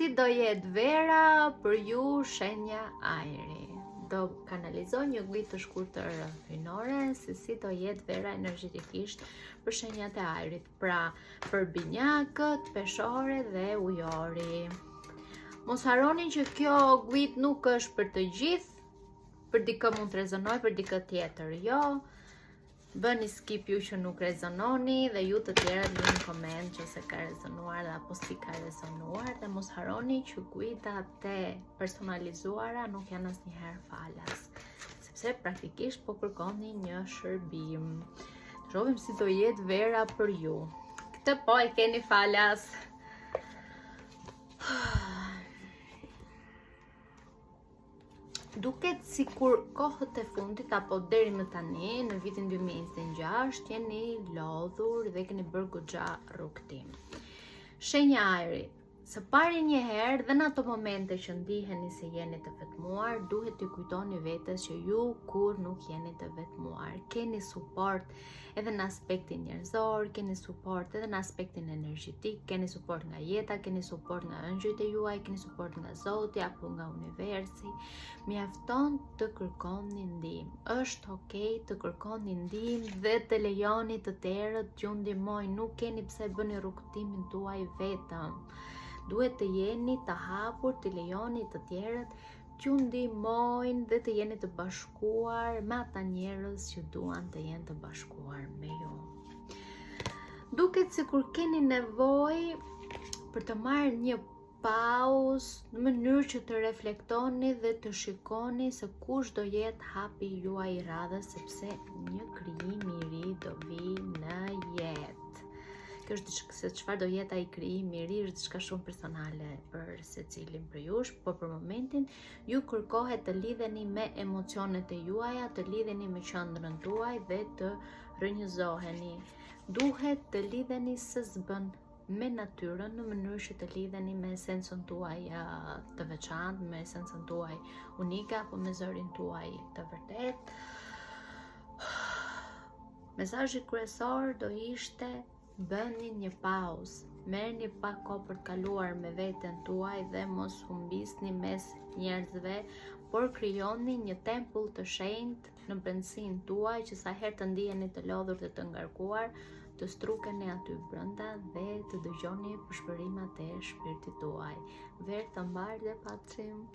Si do jetë vera për ju shenja ajri? Do kanalizoj një gujtë të shkurtër hynore se si do jetë vera energjetikisht për shenjat e ajrit, pra për binjakët, peshore dhe ujori. Mos harroni që kjo gujtë nuk është për të gjithë, për dikë mund të rezonoj, për dikë tjetër jo. Bëni skip ju që nuk rezononi dhe ju të tjerët në koment që se ka rezonuar dhe apo si ka rezonuar, dhe mos harroni që kujtat e personalizuara nuk janë asnjëherë falas, sepse praktikisht po kërkoni një shërbim. Shohim si do jetë vera për ju. Këtë po e keni falas. Duket si kur kohët e fundit apo deri më tani në vitin 2026 jeni lodhur dhe keni bërë goxha rrugtim. Shenja ajri, së pari një herë dhe në ato momente që ndiheni se jeni të vetmuar, duhet të kujtoni vetes që ju kur nuk jeni të vetmuar. Keni suport edhe në aspektin njerëzor, keni suport edhe në aspektin energjetik, keni suport nga jeta, keni suport nga ëngjëjt e juaj, keni suport nga Zoti apo nga universi. Mjafton të kërkoni ndihmë. Është okay të kërkoni ndihmë dhe të lejoni të tjerët t'ju ndihmojnë. Nuk keni pse bëni rrugtimin tuaj vetëm. Duhet të jeni të hapur, të lejoni të tjerët t'ju ndihmojnë dhe të jeni të bashkuar me ata njerëz që duan të jenë të bashkuar me ju. Duket sikur keni nevojë për të marrë një pauzë në mënyrë që të reflektoni dhe të shikoni se kush do jetë hapi juaj i radhës, sepse një krijim i ri do vi në jetë. Kjo është se çfarë do jetë ai krijim i ri është diçka shumë personale për secilin për ju, por për momentin ju kërkohet të lidheni me emocionet e juaja, të lidheni me qendrën tuaj dhe të rrënjëzoheni. Duhet të lidheni së zbën me natyrën në mënyrë që të lidheni me esencën tuaj të veçantë, me esencën tuaj unike apo me zërin tuaj të vërtet. Mesazhi kryesor do ishte: bëni një pauzë, merrni pak kohë për të kaluar me veten tuaj dhe mos humbisni mes njerëzve, por krijoni një tempull të shenjtë në brendësinë tuaj që sa herë të ndiheni të lodhur dhe të ngarkuar, të strukeni aty brenda dhe të dëgjoni përshpërimat e shpirtit tuaj. Verë të mbarë dhe patrim.